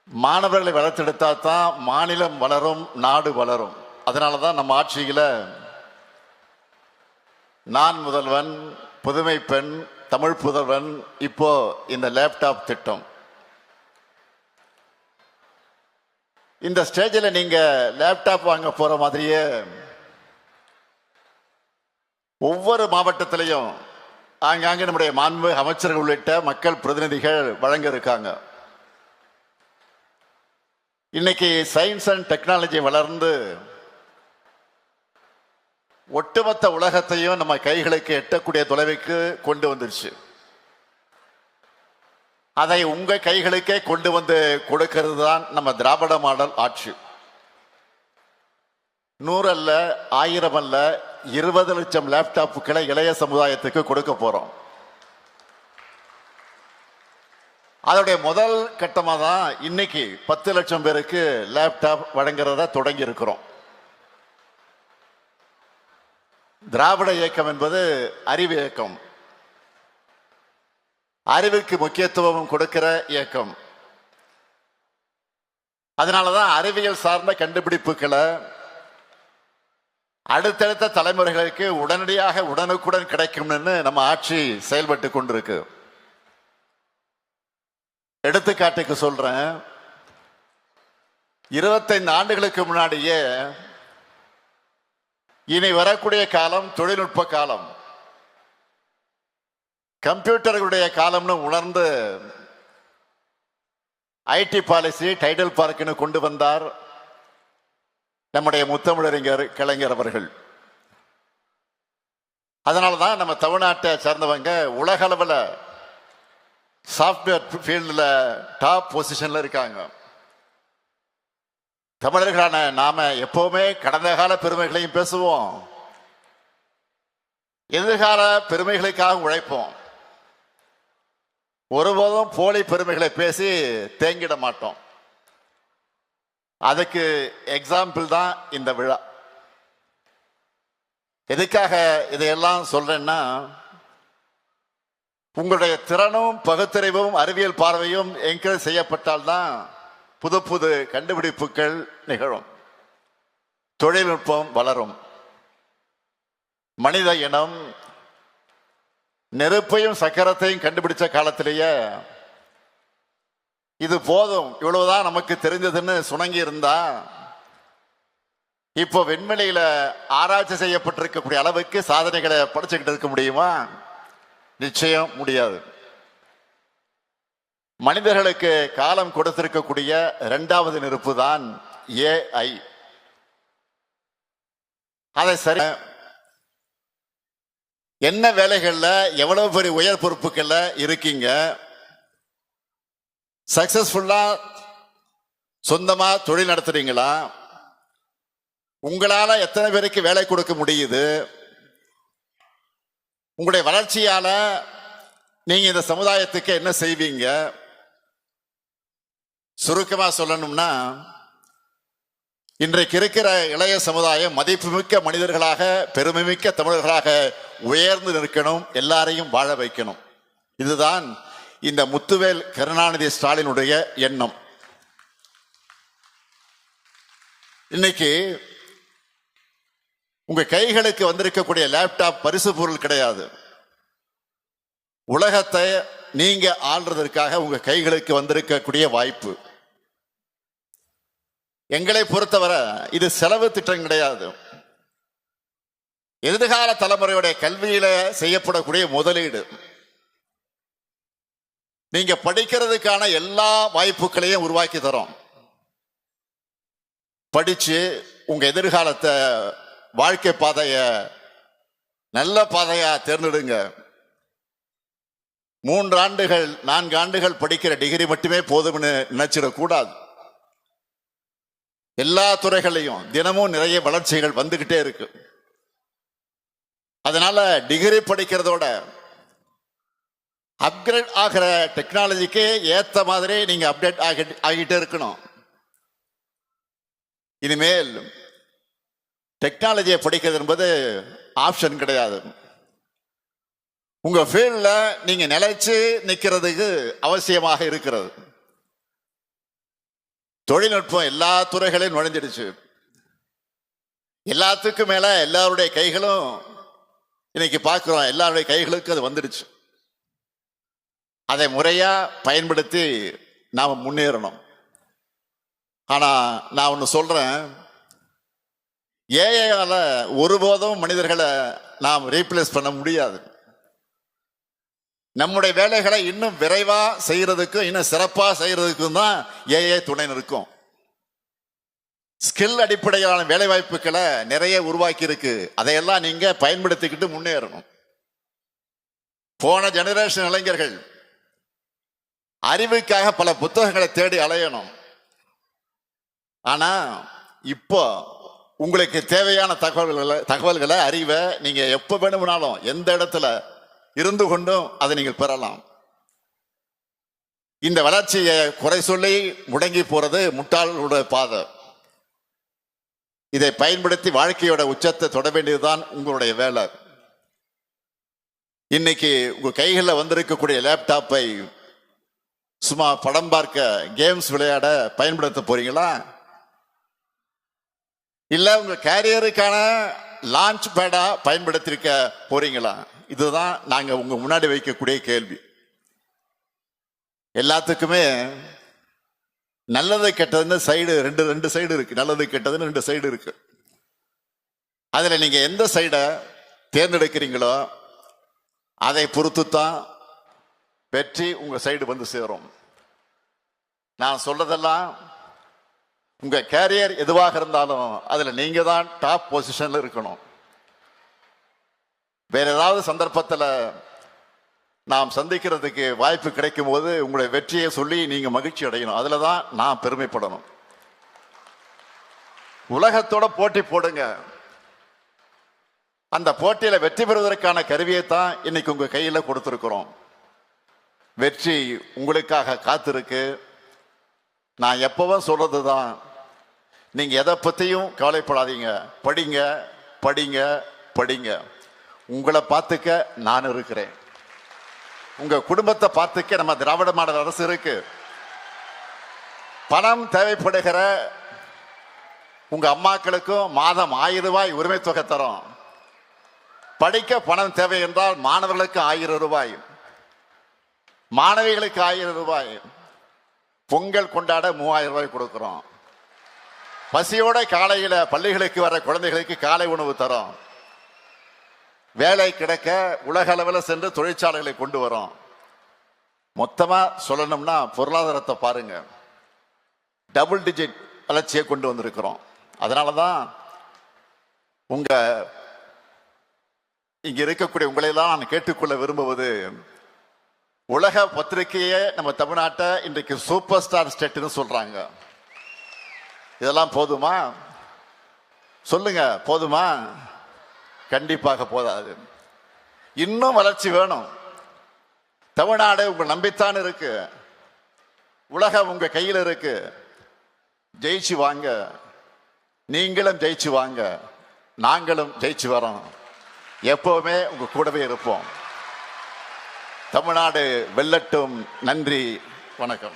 மாணவர்களை வளர்த்தெடுத்தா தான் மாநிலம் வளரும், நாடு வளரும். அதனால தான் நம்ம ஆட்சியில் நான் முதல்வன், புதுமை பெண், தமிழ் புதல்வன், இப்போ இந்த லேப்டாப் திட்டம். இந்த ஸ்டேஜில் நீங்க லேப்டாப் வாங்க போற மாதிரியே ஒவ்வொரு மாவட்டத்திலையும் ஆங்காங்கே நம்முடைய மாண்பு அமைச்சர்கள் உள்ளிட்ட மக்கள் பிரதிநிதிகள் வழங்க இருக்காங்க. இன்னைக்கு சயின்ஸ் அண்ட் டெக்னாலஜி வளர்ந்து ஒட்டுமொத்த உலகத்தையும் நம்ம கைகளுக்கு எட்டக்கூடிய தொலைவுக்கு கொண்டு வந்துருச்சு. அதை உங்க கைகளுக்கே கொண்டு வந்து கொடுக்கிறது தான் நம்ம திராவிட மாடல் ஆட்சி. 100 அல்ல, 1000 அல்ல, 20 லட்சம் லேப்டாப்புகளை இளைய சமுதாயத்துக்கு கொடுக்க போறோம். அதோடைய முதல் கட்டமாக தான் இன்னைக்கு 10 லட்சம் பேருக்கு லேப்டாப் வழங்குறத தொடங்கி இருக்கிறோம். திராவிட இயக்கம் என்பது அறிவு இயக்கம், அறிவுக்கு முக்கியத்துவம் கொடுக்கிற இயக்கம். அதனாலதான் அறிவியல் சார்ந்த கண்டுபிடிப்புகளை அடுத்தடுத்த தலைமுறைகளுக்கு உடனடியாக உடனுக்குடன் கிடைக்கும்னு நம்ம ஆட்சி செயல்பட்டு கொண்டிருக்கு. எடுத்துக்காட்டுக்கு சொல்றேன், 25 ஆண்டுகளுக்கு முன்னாடியே இனி வரக்கூடிய காலம் தொழில்நுட்ப காலம், கம்ப்யூட்டர்களுடைய காலம்னு உணர்ந்து ஐடி பாலிசி டைடல் பார்க்னு கொண்டு வந்தார் நம்முடைய முத்தமிழறிஞர் கலைஞர் அவர்கள். அதனாலதான் நம்ம தமிழ்நாட்டை சேர்ந்தவங்க உலக அளவில் சாப்ட்வேர் ஃபீல்டில் டாப் பொசிஷன்ல இருக்காங்க. தமிழர்களான நாம எப்பவுமே கடந்த கால பெருமைகளையும் பேசுவோம், எதிர்கால பெருமைகளுக்காக உழைப்போம். ஒருபோதும் போலி பெருமைகளை பேசி தேங்கிட மாட்டோம். அதுக்கு எக்ஸாம்பிள் தான் இந்த விழா. எதுக்காக இதையெல்லாம் சொல்றேன்னா, உங்களுடைய திறனும் பகுத்தறிவும் அறிவியல் பார்வையும் என்கரேஜ் செய்யப்பட்டால்தான் புது புது கண்டுபிடிப்புகள் நிகழும், தொழில்நுட்பம் வளரும். மனித இனம் நெருப்பையும் சக்கரத்தையும் கண்டுபிடிச்ச காலத்திலேயே இது போதும், இவ்வளவுதான் நமக்கு தெரிஞ்சதுன்னு சுணங்கி இருந்தா இப்போ விண்வெளியில ஆராய்ச்சி செய்யப்பட்டிருக்கக்கூடிய அளவுக்கு சாதனைகளை படிச்சுக்கிட்டு இருக்க முடியுமா? நிச்சயம் முடியாது. மனிதர்களுக்கு காலம் கொடுத்திருக்கக்கூடிய 2வது நெருப்பு தான் ஏஐ. அதை சரி, என்ன வேலைகள்ல எவ்வளவு பெரிய உயர் பொறுப்புகள்ல இருக்கீங்க, சக்சஸ்ஃபுல்லா சொந்தமா தொழில் நடத்துறீங்களா, உங்களால எத்தனை பேருக்கு வேலை கொடுக்க முடியுது, உங்களுடைய வளர்ச்சியால நீங்க இந்த சமுதாயத்துக்கு என்ன செய்வீங்க? சுருக்கமா சொல்லணும்னா, இன்றைக்கு இருக்கிற இளைய சமுதாயம் மதிப்புமிக்க மனிதர்களாக, பெருமைமிக்க தமிழர்களாக உயர்ந்து நிற்கணும், எல்லாரையும் வாழ வைக்கணும். இதுதான் இந்த முத்துவேல் கருணாநிதி ஸ்டாலினுடைய எண்ணம். இன்னைக்கு உங்க கைகளுக்கு வந்திருக்கக்கூடிய லேப்டாப் பரிசு பொருள் கிடையாது. உலகத்தை நீங்க ஆள்றதற்காக உங்க கைகளுக்கு வந்திருக்கக்கூடிய வாய்ப்பு. எங்களை பொறுத்தவரை இது செலவு திட்டம் கிடையாது, எதிர்கால தலைமுறையுடைய கல்வியில செய்யப்படக்கூடிய முதலீடு. நீங்க படிக்கிறதுக்கான எல்லா வாய்ப்புகளையும் உருவாக்கி தரோம். படிச்சு உங்க எதிர்காலத்தை, வாழ்க்கை பாதைய நல்ல பாதையா தேர்ந்தெடுங்க. 3 ஆண்டுகள் 4 ஆண்டுகள் படிக்கிற டிகிரி மட்டுமே போதும்னு நினைச்சிடக்கூடாது. எல்லா துறைகளையும் தினமும் நிறைய வளர்ச்சிகள் வந்துகிட்டே இருக்கு. அதனால டிகிரி படிக்கிறதோட அப்கிரேட் ஆகிற டெக்னாலஜிக்கு ஏத்த மாதிரி நீங்க அப்டேட் ஆகிட்டே இருக்கணும். இனிமேல் டெக்னாலஜியை படிக்கிறது என்பது ஆப்ஷன் கிடையாது. உங்க ஃபீல்ட்ல நீங்க நிலைச்சு நிக்கிறதுக்கு அவசியமாக இருக்கிறது. தொழில்நுட்பம் எல்லா துறைகளையும் நுழைஞ்சிடுச்சு. எல்லாத்துக்கும் மேல எல்லாருடைய கைகளும் இன்னைக்கு பார்க்கிறோம், எல்லாருடைய கைகளுக்கும் அது வந்துடுச்சு. அதை முறையா பயன்படுத்தி நாம் முன்னேறணும். ஆனா நான் ஒன்று சொல்றேன், ஏஐயால ஒருபோதும் மனிதர்களை நாம் ரீப்ளேஸ் பண்ண முடியாது. நம்முடைய வேலைகளை இன்னும் விரைவா செய்யறதுக்கும் இன்னும் சிறப்பா செய்யறதுக்கும் தான் ஏஐ துணை நிற்கும். ஸ்கில் அடிப்படையிலான வேலை வாய்ப்புகளை நிறைய உருவாக்கி இருக்கு. அதையெல்லாம் நீங்க பயன்படுத்திக்கிட்டு முன்னேறணும். போன ஜெனரேஷன் இளைஞர்கள் அறிவுக்காக பல புத்தகங்களை தேடி அலையணும். ஆனா இப்போ உங்களுக்கு தேவையான தகவல்களை அறிவை நீங்க எப்ப வேணும்னாலும் எந்த இடத்துல இருந்து கொண்டும் அதை நீங்கள் பெறலாம். இந்த வளர்ச்சியை குறை சொல்லி முடங்கி போறது முட்டாளோட பாதை. இதை பயன்படுத்தி வாழ்க்கையோட உச்சத்தை தொட வேண்டியதுதான் உங்களுடைய வேலை. இன்னைக்கு உங்க கைகளில் வந்திருக்கக்கூடிய லேப்டாப்பை சும்மா படம் பார்க்க, கேம்ஸ் விளையாட பயன்படுத்த போறீங்களா? இல்ல உங்க கேரியருக்கான லான்ச் பேடா பயன்படுத்திருக்க போறீங்களா? இதுதான் நாங்க உங்க முன்னாடி வைக்கக்கூடிய கேள்வி. எல்லாத்துக்குமே நல்லது கெட்டதுன்னு சைடு ரெண்டு சைடு இருக்கு. நல்லது கெட்டதுன்னு 2 சைடு இருக்கு. அதுல நீங்க எந்த சைடை தேர்ந்தெடுக்கிறீங்களோ அதை பொறுத்து தான் வெற்றி உங்க சைடு வந்து சேரும். நான் சொல்றதெல்லாம் உங்க கேரியர் எதுவாக இருந்தாலும் அதுல நீங்க தான் டாப் பொசிஷன்ல இருக்கணும். வேற ஏதாவது சந்தர்ப்பத்தில் நாம் சந்திக்கிறதுக்கு வாய்ப்பு கிடைக்கும் போது உங்களுடைய வெற்றியை சொல்லி நீங்க மகிழ்ச்சி அடையணும். அதுலதான் நான் பெருமைப்படணும். உலகத்தோட போட்டி போடுங்க. அந்த போட்டியில வெற்றி பெறுவதற்கான கருவியை தான் இன்னைக்கு உங்க கையில கொடுத்திருக்கிறோம். வெற்றி உங்களுக்காக காத்திருக்கு. நான் எப்பவும் சொல்றதுதான், நீங்க எதை பத்தியும் கவலைப்படாதீங்க. படிங்க படிங்க படிங்க. உங்களை பார்த்துக்க நான் இருக்கிறேன். உங்க குடும்பத்தை பார்த்துக்க நம்ம திராவிட மாடல் அரசு இருக்கு. பணம் தேவைப்படுகிற உங்க அம்மாக்களுக்கும் மாதம் 1000 ரூபாய் உரிமை தொகை தரும். படிக்க பணம் தேவை என்றால் மாணவர்களுக்கு 1000 ரூபாய், மாணவிகளுக்கு 1000 ரூபாய், பொங்கல் கொண்டாட 3000 ரூபாய் கொடுக்கிறோம். பசியோட காலையில பள்ளிகளுக்கு வர குழந்தைகளுக்கு காலை உணவு தரோம். வேலை கிடைக்க உலக அளவில் சென்று தொழிற்சாலைகளை கொண்டு வரோம். மொத்தமா சொல்லணும்னா பொருளாதாரத்தை பாருங்க, டபுள் டிஜிட் வளர்ச்சியை கொண்டு வந்திருக்கிறோம். அதனாலதான் உங்க இங்க இருக்கக்கூடிய உங்களையெல்லாம் நான் கேட்டுக்கொள்ள விரும்புவது, உலக பத்திரிகையே நம்ம தமிழ்நாட்டை இன்றைக்கு சூப்பர் ஸ்டார் ஸ்டேட்னு சொல்றாங்க. இதெல்லாம் போதுமா? சொல்லுங்க, போதுமா? கண்டிப்பாக போதாது. இன்னும் வளர்ச்சி வேணும். தமிழ்நாடு உங்கள் நம்பித்தான் இருக்கு. உலகம் உங்க கையில் இருக்கு. ஜெயிச்சு வாங்க. நீங்களும் ஜெயிச்சு வாங்க. நாங்களும் ஜெயிச்சு வரோம். எப்பவுமே உங்க கூடவே இருப்போம். தமிழ்நாடு வெல்லட்டும். நன்றி, வணக்கம்.